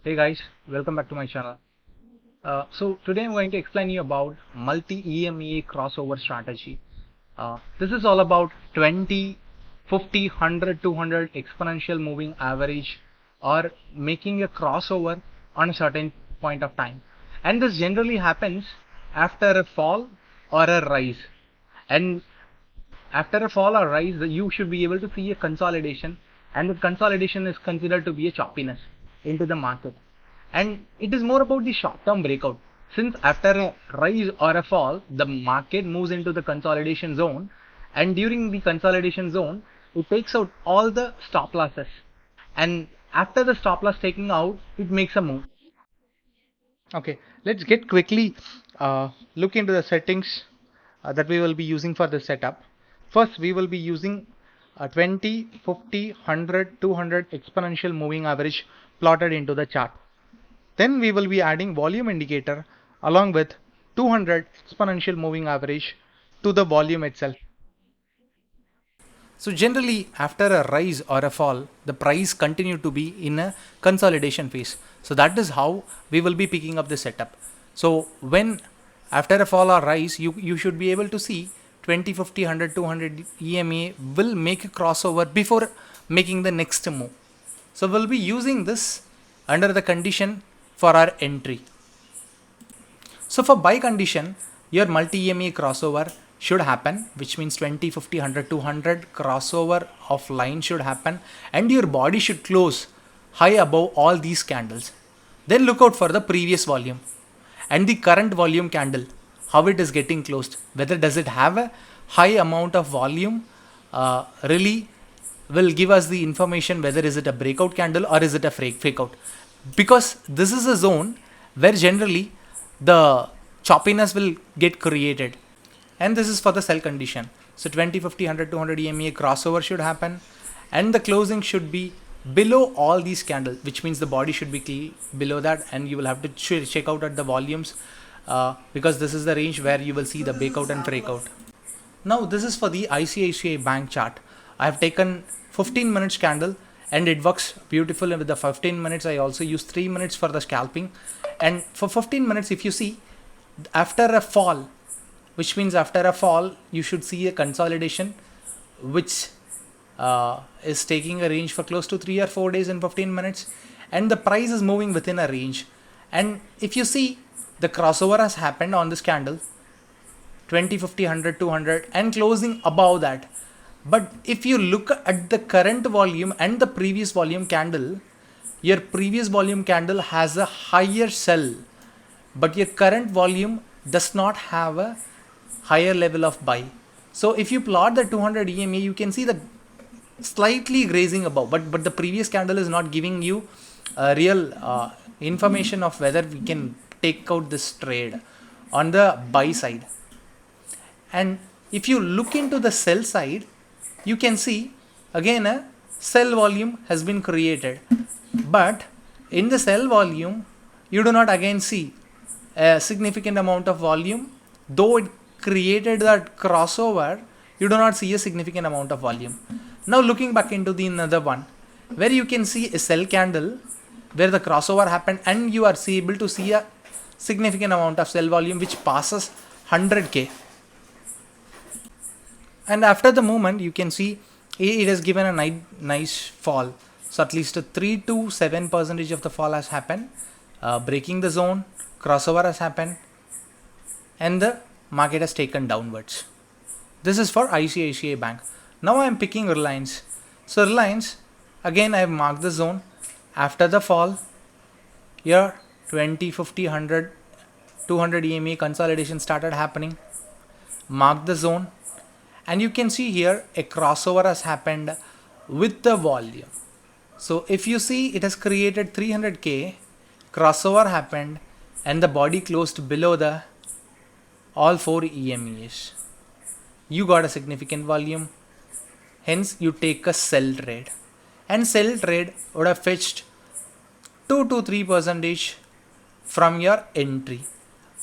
Hey guys, welcome back to my channel. So today I'm going to explain you about multi EMA crossover strategy. This is all about 20, 50, 100, 200 exponential moving average or making a crossover on a certain point of time. And this generally happens after a fall or a rise. And after a fall or rise, you should be able to see a consolidation, and the consolidation is considered to be a choppiness into the market. And it is more about the short-term breakout. Since after a rise or a fall, the market moves into the consolidation zone, and during the consolidation zone, it takes out all the stop losses. And after the stop loss taking out, it makes a move. Okay, let's get quickly look into the settings that we will be using for this setup. First, we will be using a 20, 50, 100, 200 exponential moving average plotted into the chart. Then we will be adding volume indicator along with 200 exponential moving average to the volume itself. So generally after a rise or a fall, the price continue to be in a consolidation phase. So that is how we will be picking up the setup. So when after a fall or rise, you should be able to see 20, 50, 100, 200 EMA will make a crossover before making the next move. So we'll be using this under the condition for our entry. So for buy condition, your multi EMA crossover should happen, which means 20, 50, 100, 200 crossover of line should happen, and your body should close high above all these candles. Then look out for the previous volume and the current volume candle, how it is getting closed, whether does it have a high amount of volume, really will give us the information whether is it a breakout candle or is it a fake out, because this is a zone where generally the choppiness will get created. And this is for the sell condition. So 20, 50, 100, 200 EMA crossover should happen, and the closing should be below all these candles, which means the body should be below that, and you will have to check out at the volumes because this is the range where you will see the breakout and breakout. Now this is for the ICICI Bank chart. I have taken 15 minutes candle and it works beautiful. And with the 15 minutes I also use 3 minutes for the scalping. And for 15 minutes, if you see, after a fall, which means after a fall you should see a consolidation which is taking a range for close to 3 or 4 days in 15 minutes, and the price is moving within a range. And if you see, the crossover has happened on this candle 20, 50, 100, 200 and closing above that. But if you look at the current volume and the previous volume candle, your previous volume candle has a higher sell, but your current volume does not have a higher level of buy. So if you plot the 200 EMA, you can see the slightly grazing above, but the previous candle is not giving you real information of whether we can take out this trade on the buy side. And if you look into the sell side, you can see again a sell volume has been created, but in the sell volume you do not again see a significant amount of volume. Though it created that crossover, you do not see a significant amount of volume. Now looking back into the another one where you can see a sell candle where the crossover happened, and you are able to see a significant amount of sell volume which passes 100k. And after the movement you can see it has given a nice fall. So at least 3 to 7% of the fall has happened, breaking the zone, crossover has happened, and the market has taken downwards. This is for ICICI Bank. Now I am picking Reliance. So Reliance, again I have marked the zone. After the fall, here 20, 50, 100, 200 EMA consolidation started happening. Mark the zone, and you can see here a crossover has happened with the volume. So if you see, it has created 300k, crossover happened, and the body closed below the all 4 EMAs. You got a significant volume, hence you take a sell trade, and sell trade would have fetched 2 to 3% from your entry.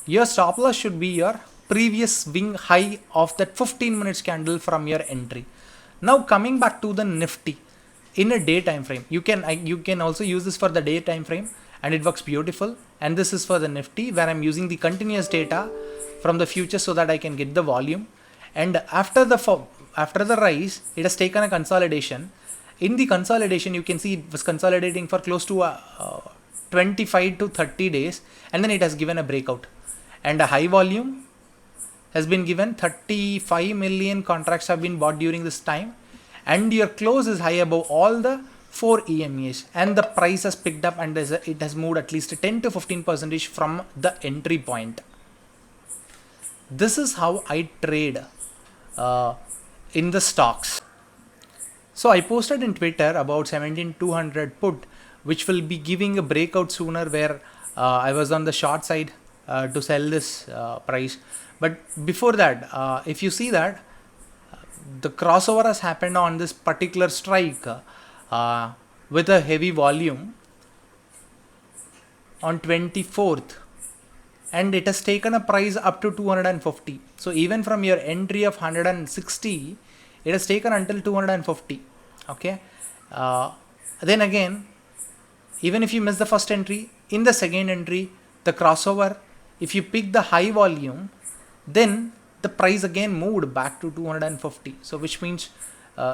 Your stop loss should be your previous swing high of that 15 minutes candle from your entry. Now coming back to the Nifty in a day time frame, you can also use this for the day time frame and it works beautiful. And this is for the Nifty, where I'm using the continuous data from the future so that I can get the volume. And after the rise, it has taken a consolidation. In the consolidation, you can see it was consolidating for close to 25 to 30 days, and then it has given a breakout, and a high volume has been given. 35 million contracts have been bought during this time, and your close is high above all the 4 EMAs, and the price has picked up, and it has moved at least 10 to 15% from the entry point. This is how I trade in the stocks. So I posted in Twitter about 17200 put, which will be giving a breakout sooner, where I was on the short side to sell this price. But before that, if you see that the crossover has happened on this particular strike with a heavy volume on 24th, and it has taken a price up to 250. So even from your entry of 160, it has taken until 250. Okay. Then again, even if you miss the first entry, in the second entry, the crossover, if you pick the high volume, then the price again moved back to 250. So which means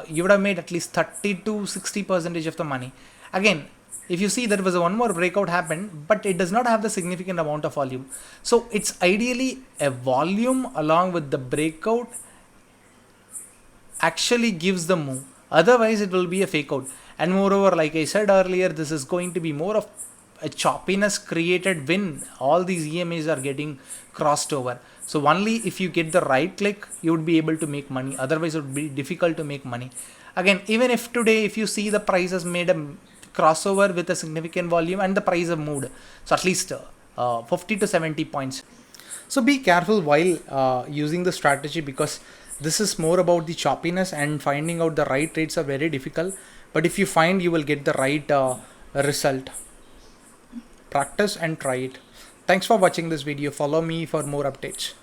you would have made at least 30 to 60% of the money. Again, if you see, there was one more breakout happened, but it does not have the significant amount of volume. So it's ideally a volume along with the breakout actually gives the move. Otherwise, it will be a fake out. And moreover, like I said earlier, this is going to be more of a choppiness created when all these EMAs are getting crossed over. So only if you get the right click, you would be able to make money. Otherwise, it would be difficult to make money. Again, even if today, if you see the price has made a crossover with a significant volume and the price have moved, so at least 50 to 70 points. So be careful while using the strategy, because this is more about the choppiness, and finding out the right trades are very difficult. But if you find, you will get the right result. Practice and try it. Thanks for watching this video. Follow me for more updates.